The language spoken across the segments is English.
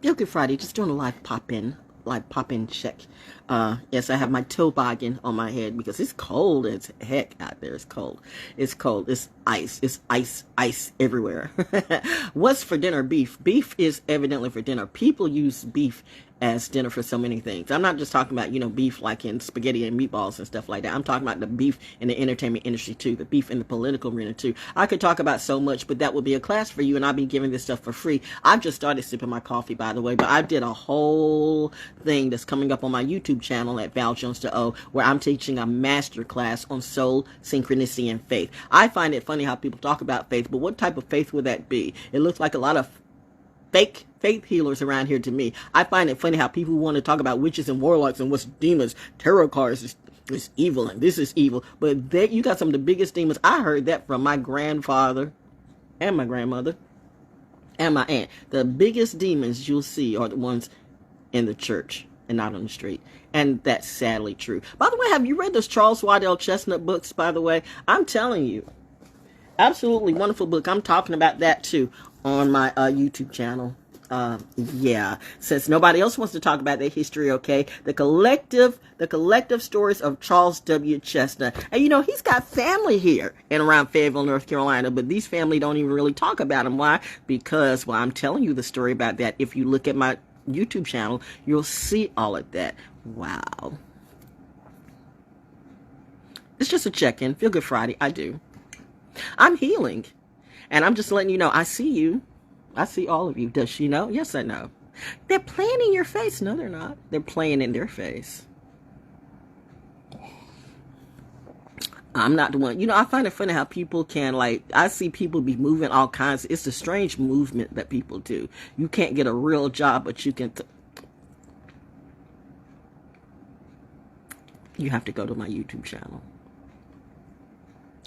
Feel Good Friday, just doing a live pop-in check. Yes, I have my toboggan on my head because it's cold as heck out there. It's cold. It's cold. It's ice. It's ice, ice everywhere. What's for dinner? Beef. Beef is evidently for dinner. People use beef as dinner for so many things. I'm not just talking about, beef like in spaghetti and meatballs and stuff like that. I'm talking about the beef in the entertainment industry too, the beef in the political arena too. I could talk about so much, but that would be a class for you, and I'll be giving this stuff for free. I've just started sipping my coffee, by the way, but I did a whole thing that's coming up on my YouTube channel at ValJonesDaO, where I'm teaching a master class on soul, synchronicity, and faith. I find it funny how people talk about faith, but what type of faith would that be? It looks like a lot of fake faith healers around here to me. I find it funny how people want to talk about witches and warlocks and what's demons, tarot cards is evil and this is evil. But you got some of the biggest demons. I heard that from my grandfather and my grandmother and my aunt. The biggest demons you'll see are the ones in the church and not on the street. And that's sadly true. By the way, have you read those Charles Waddell Chestnut books, by the way? I'm telling you, absolutely wonderful book. I'm talking about that too on my YouTube channel. Yeah, since nobody else wants to talk about their history, okay? The collective stories of Charles W. Chestnut. And he's got family here and around Fayetteville, North Carolina, but these family don't even really talk about him. Why? Because, well, I'm telling you the story about that. If you look at my YouTube channel, you'll see all of that. Wow. It's just a check-in. Feel Good Friday. I do. I'm healing. And I'm just letting you know, I see you. I see all of you. Does she know? Yes, I know. They're playing in your face. No, they're not. They're playing in their face. I'm not the one. I find it funny how people can, I see people be moving all kinds. It's a strange movement that people do. You can't get a real job, but you can. You have to go to my YouTube channel.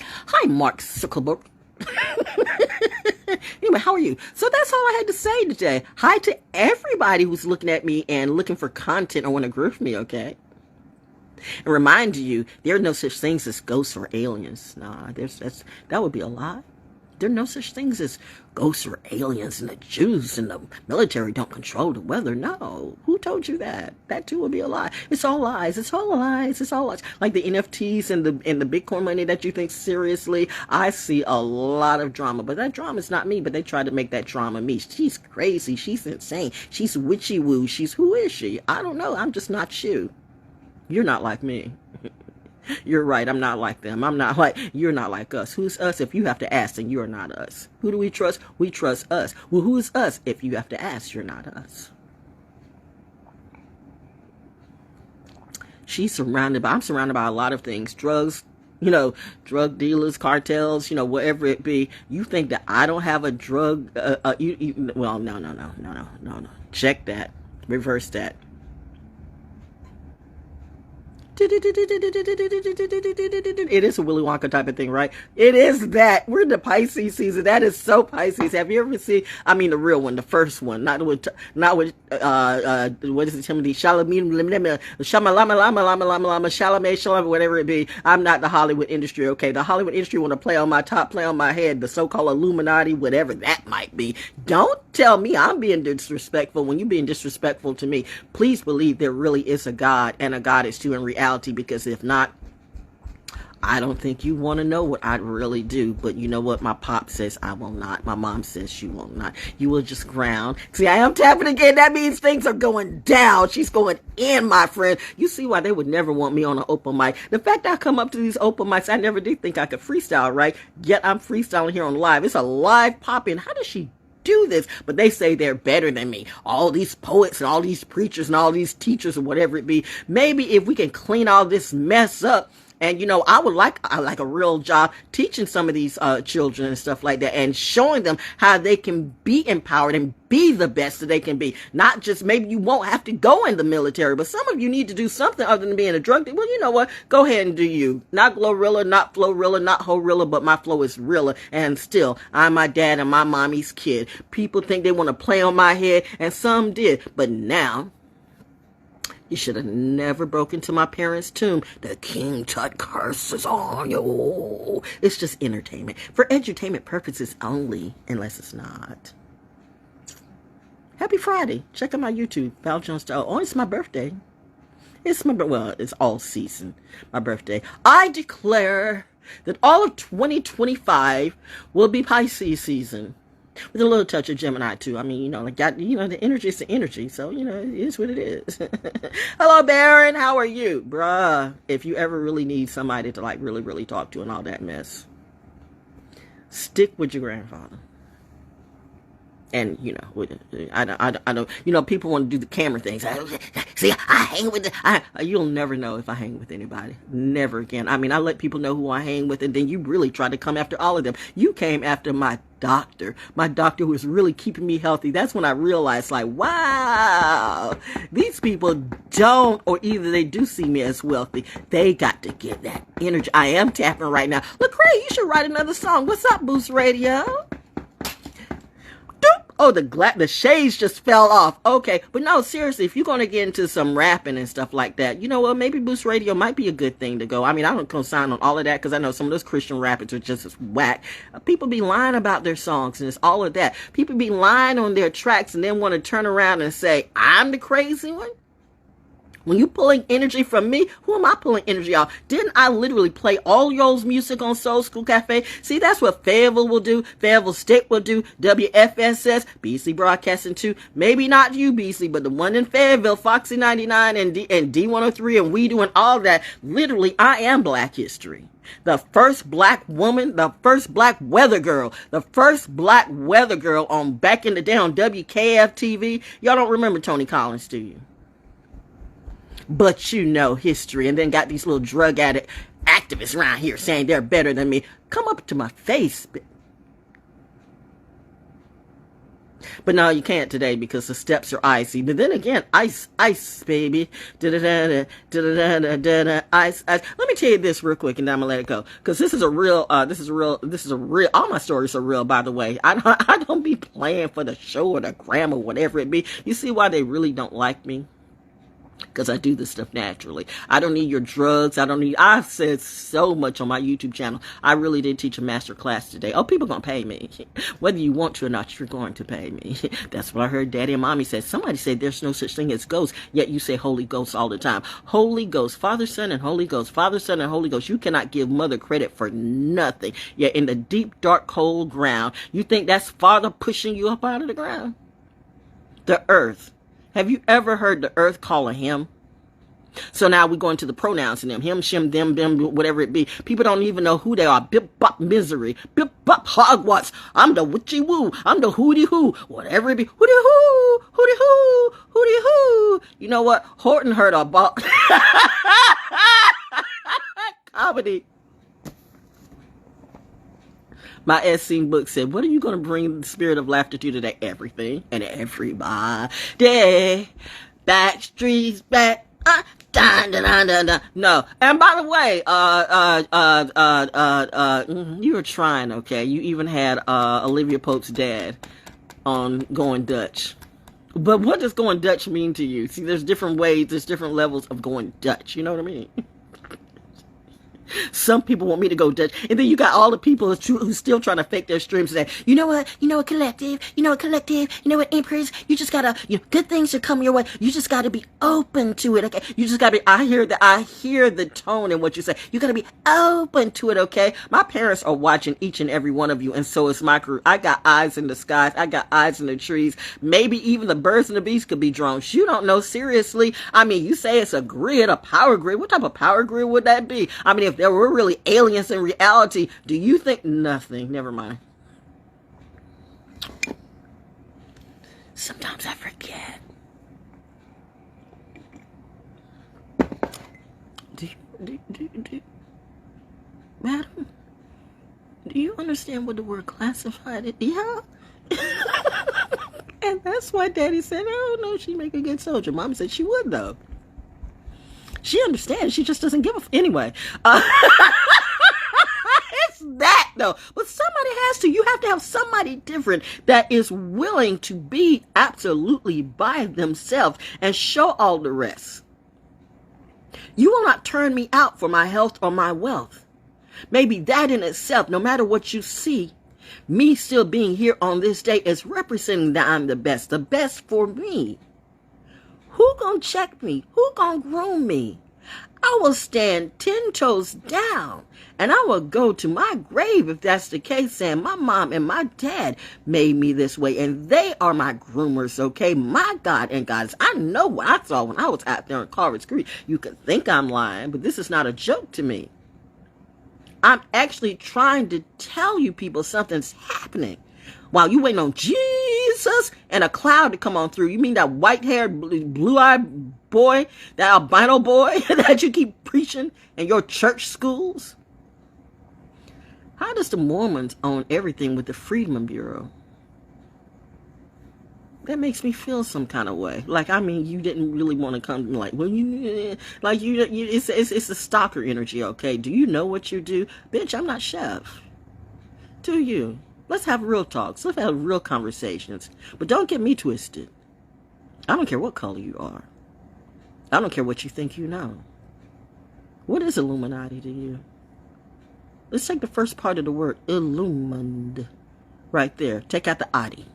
Hi, Mark Zuckerberg. Anyway, how are you? So that's all I had to say today. Hi to everybody who's looking at me and looking for content or want to group me, okay? And remind you, there are no such things as ghosts or aliens. Nah, that would be a lie. There are no such things as ghosts or aliens, and the Jews and the military don't control the weather. No. Who told you that? That too would be a lie. It's all lies. It's all lies. It's all lies. Like the NFTs and the Bitcoin money that you think seriously. I see a lot of drama, but that drama is not me, but they try to make that drama me. She's crazy. She's insane. She's witchy woo. Who is she? I don't know. I'm just not you. You're not like me. You're right. I'm not like them. You're not like us. Who's us? If you have to ask, then you're not us. Who do we trust? We trust us. Well, who's us? If you have to ask, you're not us. I'm surrounded by a lot of things. Drugs, drug dealers, cartels, whatever it be. You think that I don't have a drug, well, no. Check that. Reverse that. It is a Willy Wonka type of thing, right? It is that. We're in the Pisces season. That is so Pisces. Have you ever seen, the real one, the first one, not with what is it, Timothy Chalamet, whatever it be. I'm not the Hollywood industry, okay? The Hollywood industry want to play on my top, play on my head, the so-called Illuminati, whatever that might be. Don't tell me I'm being disrespectful when you're being disrespectful to me. Please believe there really is a God, and a God is too in reality, because if not, I don't think you want to know what I really do. But you know what? My pop says I will not. My mom says she will not. You will just ground. See, I am tapping again. That means things are going down. She's going in, my friend. You see why they would never want me on an open mic. The fact I come up to these open mics, I never did think I could freestyle, right? Yet I'm freestyling here on live. It's a live pop-in. How does she do this? But they say they're better than me. All these poets and all these preachers and all these teachers or whatever it be. Maybe if we can clean all this mess up. And, I would like a real job teaching some of these children and stuff like that, and showing them how they can be empowered and be the best that they can be. Not just, maybe you won't have to go in the military, but some of you need to do something other than being a drug dealer. Well, you know what? Go ahead and do you. Not Glorilla, not Florilla, not Horilla, but my flow is realer. And still, I'm my dad and my mommy's kid. People think they want to play on my head, and some did. But now, you should have never broken into my parents' tomb. The King Tut curse is on you. It's just entertainment. For edutainment purposes only, unless it's not. Happy Friday. Check out my YouTube, ValJonesDaO. Oh, it's my birthday. Well, it's all season, my birthday. I declare that all of 2025 will be Pisces season. With a little touch of Gemini too. I mean, the energy is the energy. So, it is what it is. Hello, Baron. How are you? Bruh, if you ever really need somebody to really, really talk to and all that mess, stick with your grandfather. And, I don't, people want to do the camera things. See, I hang with you'll never know if I hang with anybody. Never again. I mean, I let people know who I hang with, and then you really try to come after all of them. You came after my doctor who was really keeping me healthy. That's when I realized, wow, these people don't, or either they do see me as wealthy. They got to get that energy. I am tapping right now. Lecrae, you should write another song. What's up, Boost Radio? Oh, the shades just fell off. Okay. But no, seriously, if you're going to get into some rapping and stuff like that, maybe Boost Radio might be a good thing to go. I mean, I don't co-sign on all of that because I know some of those Christian rappers are just as whack. People be lying about their songs and it's all of that. People be lying on their tracks and then want to turn around and say, I'm the crazy one. When you pulling energy from me, who am I pulling energy off? Didn't I literally play all y'all's music on Soul School Cafe? See, that's what Fayetteville will do. Fayetteville State will do. WFSS, BC Broadcasting 2. Maybe not you, BC, but the one in Fayetteville, Foxy 99 and D103 and we doing all that. Literally, I am Black history. The first black woman, the first black weather girl, on back in the day on WKF TV. Y'all don't remember Tony Collins, do you? But history, and then got these little drug addict activists around here saying they're better than me. Come up to my face. But no, you can't today because the steps are icy. But then again, ice, baby. Ice. Let me tell you this real quick and then I'm gonna let it go. Cause this is a real, all my stories are real, by the way. I don't be playing for the show or the gram or whatever it be. You see why they really don't like me? Because I do this stuff naturally. I don't need your drugs. I've said so much on my YouTube channel. I really did teach a master class today. Oh, people gonna pay me. Whether you want to or not, you're going to pay me. That's what I heard Daddy and Mommy say. Somebody said there's no such thing as ghosts, yet you say Holy Ghost all the time. Holy Ghost, Father, Son, and Holy Ghost. Father, Son, and Holy Ghost. You cannot give Mother credit for nothing. Yet in the deep, dark, cold ground, you think that's Father pushing you up out of the ground? The earth. Have you ever heard the earth call a him? So now we go into the pronouns in them. Him, shim, them, whatever it be. People don't even know who they are. Bip, bop, misery. Bip, bop, hogwarts. I'm the witchy woo. I'm the hooty hoo. Whatever it be. Hooty hoo. Hooty hoo. Hooty hoo. You know what? Horton heard about comedy. My SC book said, what are you going to bring the spirit of laughter to today? Everything and everybody. Backstreet's back. Dun, dun, dun, dun, dun. No. And by the way, you were trying, okay? You even had Olivia Pope's dad on Going Dutch. But what does Going Dutch mean to you? See, there's different ways, there's different levels of going Dutch. You know what I mean? Some people want me to go Dutch. And then you got all the people who's still trying to fake their streams and say, you know what, collective, you know what, empress, you just gotta, good things should come your way. You just gotta be open to it, okay? You just gotta be, I hear the tone in what you say. You gotta be open to it, okay? My parents are watching each and every one of you, and so is my crew. I got eyes in the skies. I got eyes in the trees. Maybe even the birds and the bees could be drones. You don't know, seriously. I mean, you say it's a grid, a power grid. What type of power grid would that be? I mean, if there were really aliens in reality, do you think nothing? Never mind. Sometimes I forget. Madam, do you understand what the word classified is? Yeah. And that's why Daddy said, oh no, she'd make a good soldier. Mom said she would though. She understands. She just doesn't give a anyway. It's that though. But somebody has to. You have to have somebody different that is willing to be absolutely by themselves and show all the rest. You will not turn me out for my health or my wealth. Maybe that in itself, no matter what you see, Me still being here on this day is representing that I'm the best for me. Who gonna check me? Who gonna groom me? I will stand 10 toes down, and I will go to my grave if that's the case, saying my mom and my dad made me this way, and they are my groomers, okay? My God and gods, I know what I saw when I was out there in Carver's Creek. You could think I'm lying, but this is not a joke to me. I'm actually trying to tell you people something's happening. While you waiting on Jesus and a cloud to come on through. You mean that white-haired, blue-eyed boy, that albino boy that you keep preaching in your church schools? How does the Mormons own everything with the Freedmen Bureau? That makes me feel some kind of way. Like, I mean, you didn't really want to come, like, well, it's a stalker energy, okay? Do you know what you do? Bitch, I'm not chef. Do you? Let's have real talks. Let's have real conversations. But don't get me twisted. I don't care what color you are. I don't care what you think you know. What is Illuminati to you? Let's take the first part of the word, illumined. Right there. Take out the adi.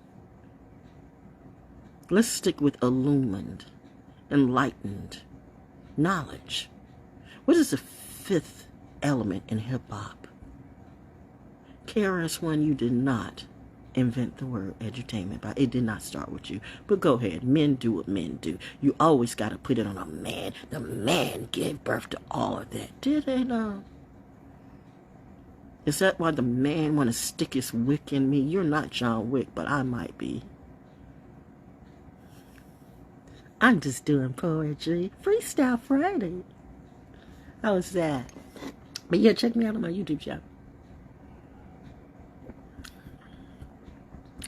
Let's stick with illumined, enlightened, knowledge. What is the fifth element in hip-hop? KRS-One, you did not invent the word edutainment, but it did not start with you. But go ahead. Men do what men do. You always got to put it on a man. The man gave birth to all of that. Did they know? Is that why the man want to stick his wick in me? You're not John Wick, but I might be. I'm just doing poetry. Freestyle Friday. How was that? But yeah, check me out on my YouTube channel.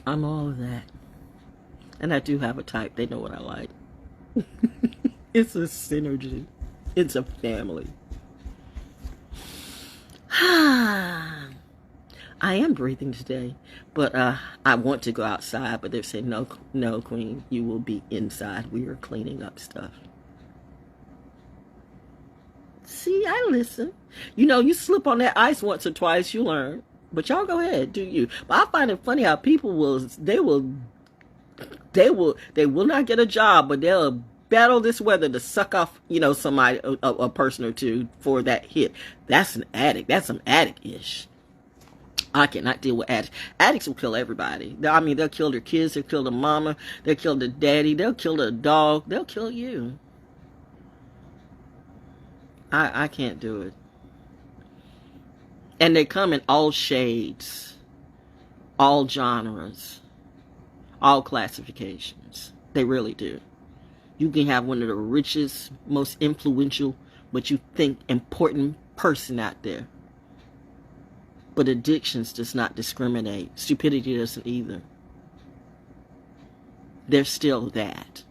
I'm all of that. And I do have a type. They know what I like. It's a synergy. It's a family. I am breathing today, but I want to go outside, but they're saying, no, Queen, you will be inside. We are cleaning up stuff. See, I listen. You know, you slip on that ice once or twice, you learn. But y'all go ahead, do you. But I find it funny how people they will not get a job, but they'll battle this weather to suck off, somebody, a person or two for that hit. That's an addict. That's some addict-ish. I cannot deal with addicts. Addicts will kill everybody. I mean, they'll kill their kids. They'll kill the mama. They'll kill the daddy. They'll kill the dog. They'll kill you. I can't do it. And they come in all shades, all genres, all classifications. They really do. You can have one of the richest, most influential, but you think important person out there. But addictions does not discriminate. Stupidity doesn't either. They're still that.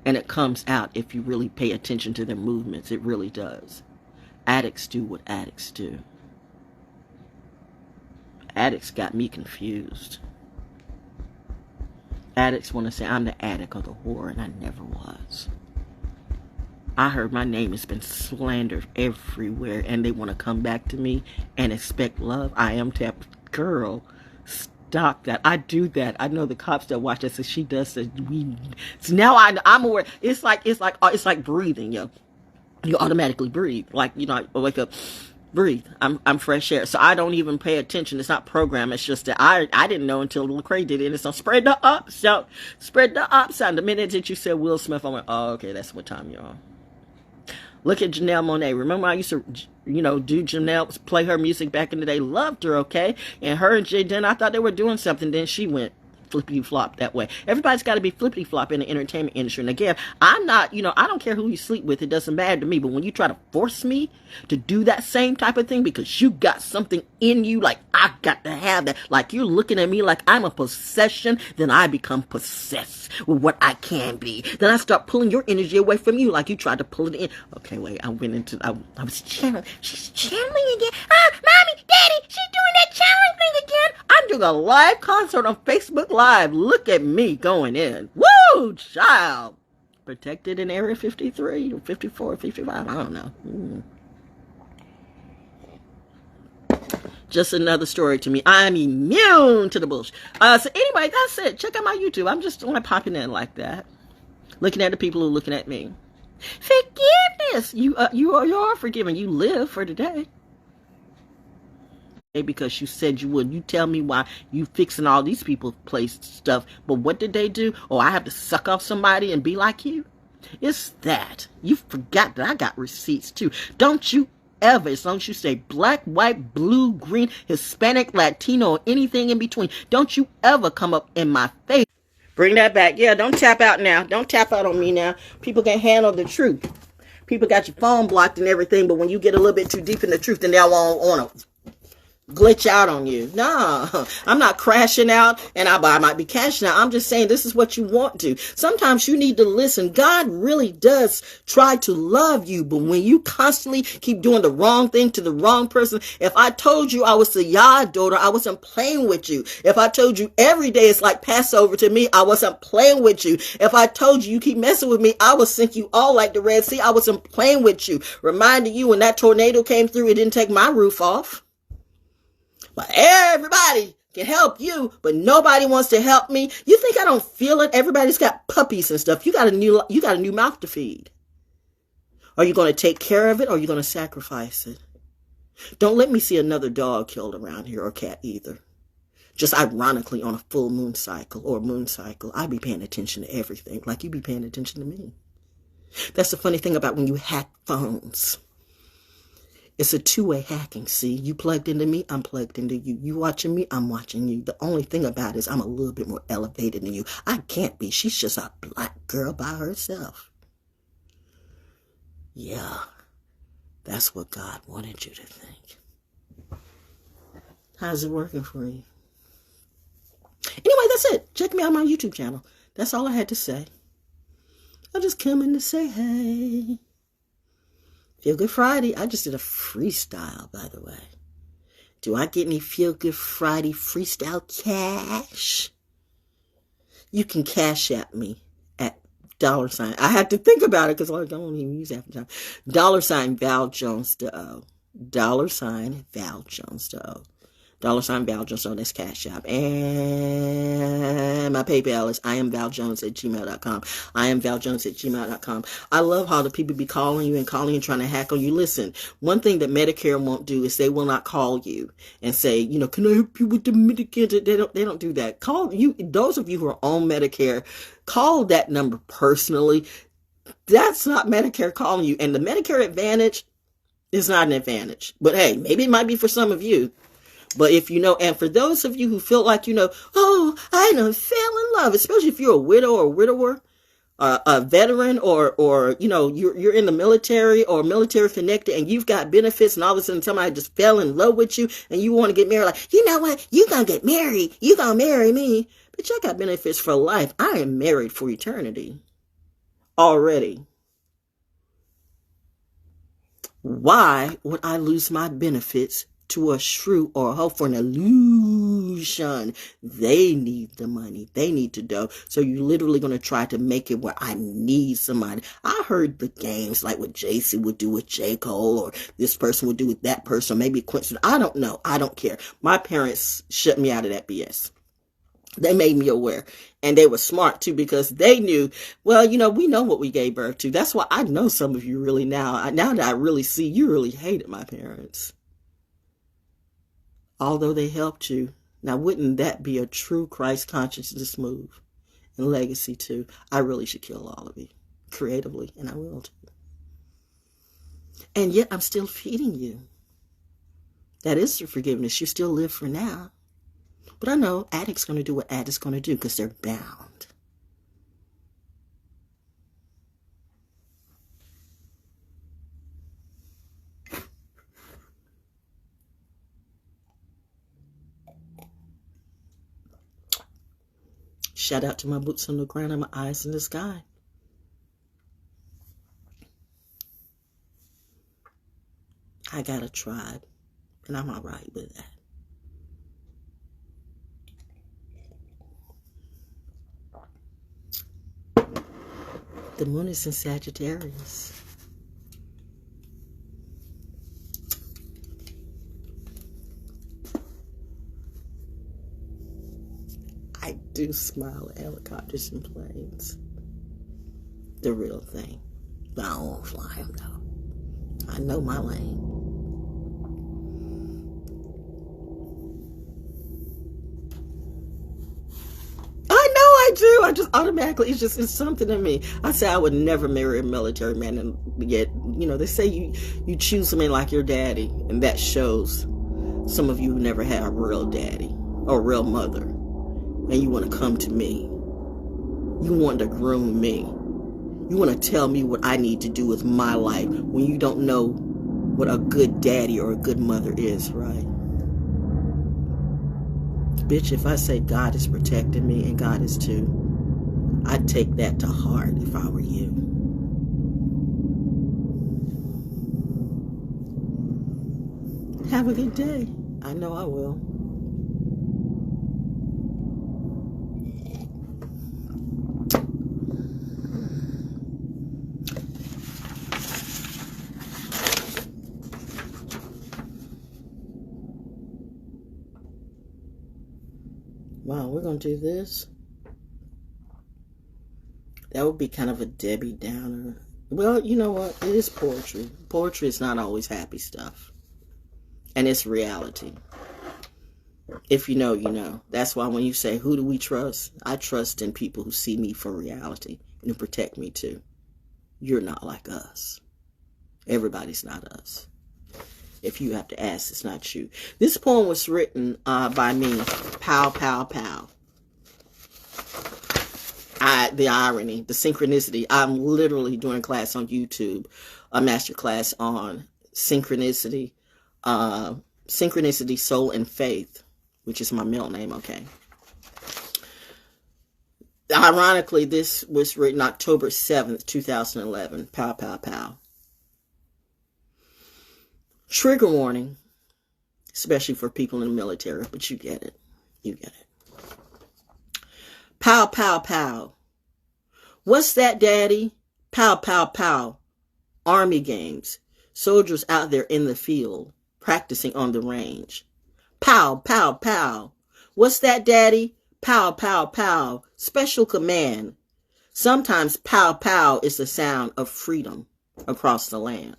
And it comes out if you really pay attention to their movements. It really does. Addicts do what addicts do. Addicts got me confused. Addicts want to say I'm the addict of the whore, and I never was. I heard my name has been slandered everywhere, and they want to come back to me and expect love. I am tapped. Girl, stop that. I do that. I know the cops that watch us, and she does that. So now I'm aware. It's like breathing, yo. You automatically breathe. Like, I wake up, breathe. I'm fresh air. So I don't even pay attention. It's not programmed. It's just that I didn't know until Lecrae did it. And it's on spread the up sound. Spread the up sound. The minute that you said Will Smith, I went, oh, okay, that's what time you're on. Look at Janelle Monáe. Remember I used to, do Janelle, play her music back in the day. Loved her, okay? And her and Jaden, I thought they were doing something. Then she went flippity-flop that way. Everybody's got to be flippity-flop in the entertainment industry. And again, I'm not, I don't care who you sleep with. It doesn't matter to me. But when you try to force me to do that same type of thing because you got something in you, like I got to have that, like you're looking at me like I'm a possession, then I become possessed with what I can be. Then I start pulling your energy away from you like you tried to pull it in. Okay, wait, I was channeling. She's channeling again. Mommy, Daddy, she's doing that channeling thing again. I'm doing a live concert on Facebook Live. Look at me going in. Woo, child. Protected in Area 53 or 54, 55. I don't know. Just another story to me. I'm immune to the bullshit. So anyway, that's it. Check out my YouTube. I'm just like popping in like that, looking at the people who are looking at me. Forgiveness. You are forgiven. You live for today. Because you said you would. You tell me why you fixing all these people's place stuff, but what did they do? Oh, I have to suck off somebody and be like you? It's that. You forgot that I got receipts too. Don't you ever, as long as you say black, white, blue, green, Hispanic, Latino, or anything in between, don't you ever come up in my face. Bring that back. Yeah, don't tap out now. Don't tap out on me now. People can handle the truth. People got your phone blocked and everything, but when you get a little bit too deep in the truth, then they won't want to glitch out on you. No, I'm not crashing out, and I might be cashing out. I'm just saying this is what you want to. Sometimes you need to listen. God really does try to love you, but when you constantly keep doing the wrong thing to the wrong person, if I told you I was a Yah daughter, I wasn't playing with you. If I told you every day it's like Passover to me, I wasn't playing with you. If I told you you keep messing with me, I would sink you all like the Red Sea. I wasn't playing with you. Reminding you when that tornado came through, it didn't take my roof off. But everybody can help you, but nobody wants to help me. You think I don't feel it? Everybody's got puppies and stuff. You got a new mouth to feed. Are you going to take care of it, or are you going to sacrifice it? Don't let me see another dog killed around here, or cat either. Just ironically on a full moon cycle or moon cycle, I be paying attention to everything like you be paying attention to me. That's the funny thing about when you hack phones. It's a two-way hacking, see? You plugged into me, I'm plugged into you. You watching me, I'm watching you. The only thing about it is I'm a little bit more elevated than you. I can't be. She's just a black girl by herself. Yeah, that's what God wanted you to think. How's it working for you? Anyway, that's it. Check me out on my YouTube channel. That's all I had to say. I just come in to say hey. Feel Good Friday. I just did a freestyle, by the way. Do I get any Feel Good Friday freestyle cash? You can cash at me at $. I had to think about it because I don't even use that for time. $ValJonesDaO. $ValJonesDaO. $ValJonesDaO. That's Cash App. And my PayPal is iamvaljones@gmail.com. iamvaljones@gmail.com. I love how the people be calling you and trying to hack on you. Listen, one thing that Medicare won't do is they will not call you and say, can I help you with the Medicare? They don't do that. Call you. Those of you who are on Medicare, call that number personally. That's not Medicare calling you. And the Medicare Advantage is not an advantage. But hey, maybe it might be for some of you. But if and for those of you who feel like, oh, I fell in love, especially if you're a widow or widower, a veteran, or you're in the military or military connected and you've got benefits, and all of a sudden somebody just fell in love with you and you want to get married, like, you know what, you gonna get married, you gonna marry me. But I got benefits for life. I am married for eternity already. Why would I lose my benefits to a shrew or a hoe for an illusion? They need the money. They need to do. So you're literally going to try to make it where I need somebody. I heard the games like what JC would do with J. Cole, or this person would do with that person, or maybe Quincy. I don't know. I don't care. My parents shut me out of that BS. They made me aware. And they were smart too, because they knew, well, we know what we gave birth to. That's why I know some of you really now that I really see, you really hated my parents. Although they helped you. Now, wouldn't that be a true Christ consciousness move and legacy too? I really should kill all of you creatively, and I will too. And yet I'm still feeding you. That is your forgiveness. You still live for now. But I know addicts going to do what addicts going to do because they're bound. Shout out to my boots on the ground and my eyes in the sky. I got a tribe, and I'm all right with that. The moon is in Sagittarius. do smile at helicopters and planes. The real thing. But I don't want to fly them, though. I know my lane. I know I do. I just automatically, it's something in me. I say I would never marry a military man, and yet, they say you choose somebody like your daddy, and that shows some of you never had a real daddy or a real mother, and you want to come to me. You want to groom me. You want to tell me what I need to do with my life when you don't know what a good daddy or a good mother is, right? Bitch, if I say God is protecting me and God is too, I'd take that to heart if I were you. Have a good day. I know I will. Wow, we're going to do this. That would be kind of a Debbie Downer. Well, you know what? It is poetry. Poetry is not always happy stuff. And it's reality. If you know, you know. That's why when you say, who do we trust? I trust in people who see me for reality and who protect me too. You're not like us. Everybody's not us. If you have to ask, it's not you. This poem was written by me. Pow, pow, pow. The irony, the synchronicity. I'm literally doing a class on YouTube, a master class on synchronicity, synchronicity, soul, and faith, which is my middle name, okay. Ironically, this was written October 7th, 2011. Pow, pow, pow. Trigger warning, especially for people in the military, but you get it. You get it. Pow, pow, pow. What's that, Daddy? Pow, pow, pow. Army games. Soldiers out there in the field, practicing on the range. Pow, pow, pow. What's that, Daddy? Pow, pow, pow. Special command. Sometimes pow, pow is the sound of freedom across the land.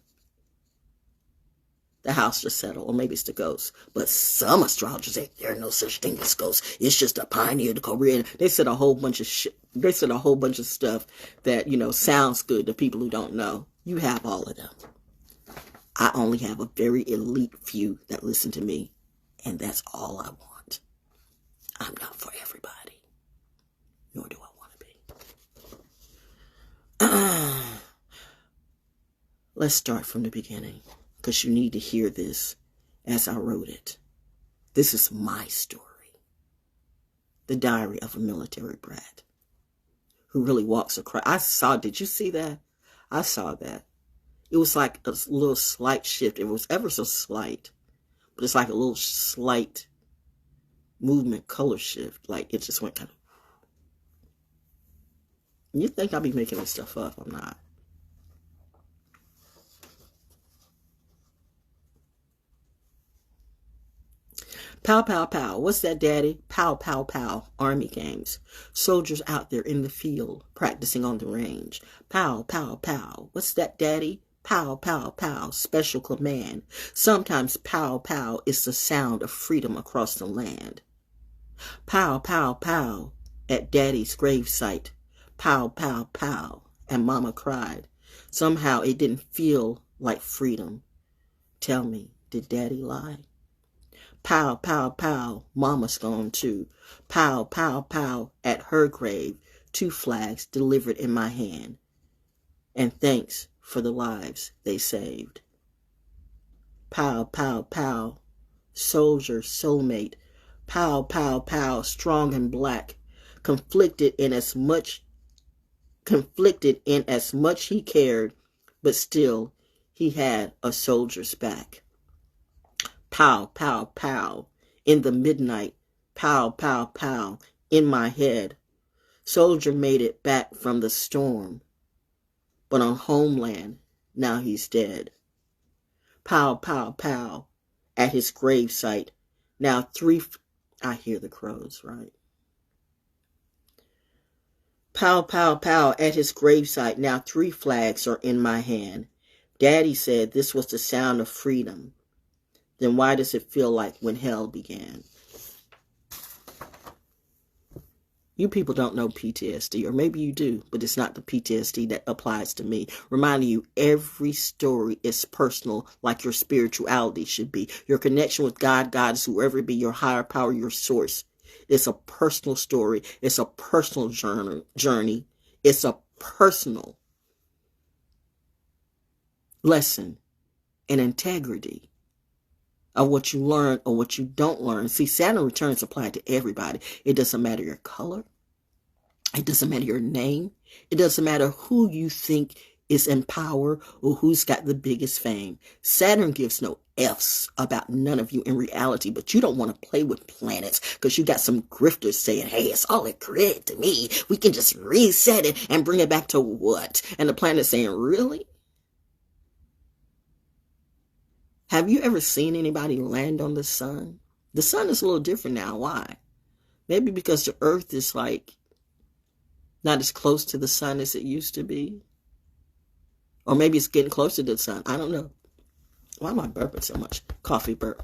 The house just settled, or maybe it's the ghost. But some astrologers say there are no such thing as ghosts. It's just a pioneer, the Korean. They said a whole bunch of shit. They said a whole bunch of stuff that, sounds good to people who don't know. You have all of them. I only have a very elite few that listen to me, and that's all I want. I'm not for everybody, nor do I want to be. Let's start from the beginning, because you need to hear this as I wrote it. This is my story. The diary of a military brat who really walks across. Did you see that? I saw that. It was like a little slight shift. It was ever so slight, but it's like a little slight movement, color shift. Like it just went kind of. You think I'll be making this stuff up? I'm not. Pow, pow, pow. What's that, Daddy? Pow, pow, pow. Army games. Soldiers out there in the field, practicing on the range. Pow, pow, pow. What's that, Daddy? Pow, pow, pow. Special command. Sometimes pow, pow is the sound of freedom across the land. Pow, pow, pow. At Daddy's gravesite. Pow, pow, pow. And Mama cried. Somehow it didn't feel like freedom. Tell me, did Daddy lie? Pow, pow, pow, Mama's gone too. Pow, pow, pow, at her grave, 2 flags delivered in my hand. And thanks for the lives they saved. Pow, pow, pow, soldier, soulmate. Pow, pow, pow, strong and black, conflicted in as much he cared, but still he had a soldier's back. Pow, pow, pow, in the midnight, pow, pow, pow, in my head. Soldier made it back from the storm, but on homeland, now he's dead. Pow, pow, pow, at his gravesite, now I hear the crows, right? Pow, pow, pow at his gravesite. Now 3 flags are in my hand. Daddy said this was the sound of freedom. Then why does it feel like when hell began? You people don't know PTSD, or maybe you do, but it's not the PTSD that applies to me. Reminding you, every story is personal, like your spirituality should be. Your connection with God, Goddess, whoever it be, your higher power, your source. It's a personal story. It's a personal journey. It's a personal lesson in integrity of what you learn or what you don't learn. See, Saturn returns apply to everybody. It doesn't matter your color. It doesn't matter your name. It doesn't matter who you think is in power or who's got the biggest fame. Saturn gives no F's about none of you in reality, but you don't want to play with planets because you got some grifters saying, hey, it's all a grid to me. We can just reset it and bring it back to what? And the planet's saying, really? Have you ever seen anybody land on the sun? The sun is a little different now. Why? Maybe because the earth is like not as close to the sun as it used to be. Or maybe it's getting closer to the sun. I don't know. Why am I burping so much? Coffee burp.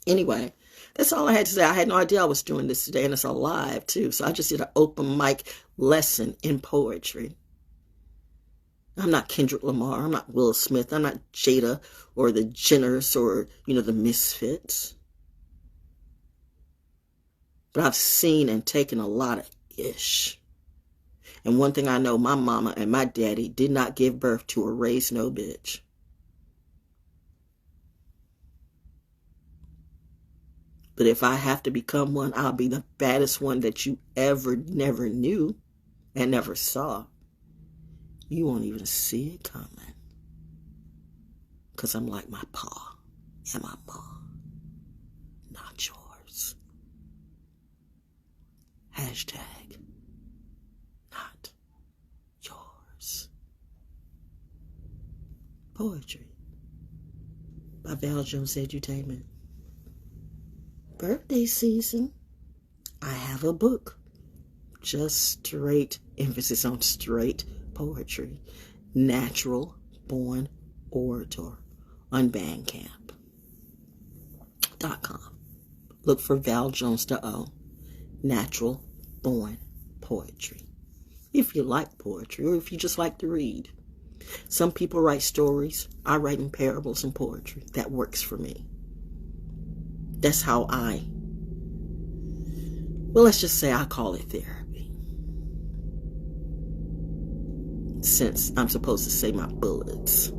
Anyway, that's all I had to say. I had no idea I was doing this today, and it's alive too. So I just did an open mic lesson in poetry. I'm not Kendrick Lamar. I'm not Will Smith. I'm not Jada or the Jenners or, the Misfits. But I've seen and taken a lot of ish. And one thing I know, my mama and my daddy did not give birth to or raise no bitch. But if I have to become one, I'll be the baddest one that you never knew and never saw. You won't even see it coming. Because I'm like my pa and my mom. Not yours. Hashtag not yours. Poetry by ValJonesDaO. Birthday season. I have a book. Just straight, emphasis on straight poetry. Natural Born Orator on Bandcamp.com. Look for ValJonesDaO. Natural Born Poetry. If you like poetry or if you just like to read. Some people write stories. I write in parables and poetry. That works for me. That's how let's just say I call it therapy. Since I'm supposed to say my bullets.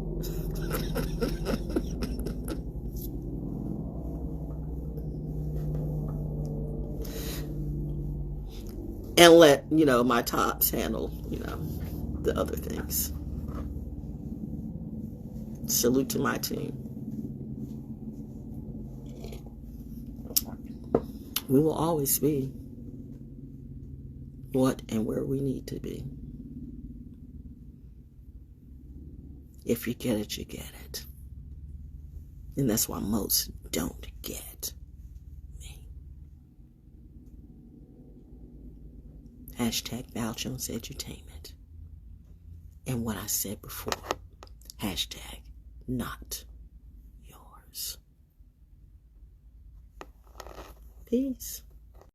And let, my tops handle, the other things. Salute to my team. We will always be what and where we need to be. If you get it, you get it. And that's why most don't get me. Hashtag ValJonesEdutainment. And what I said before. Hashtag not yours. Peace.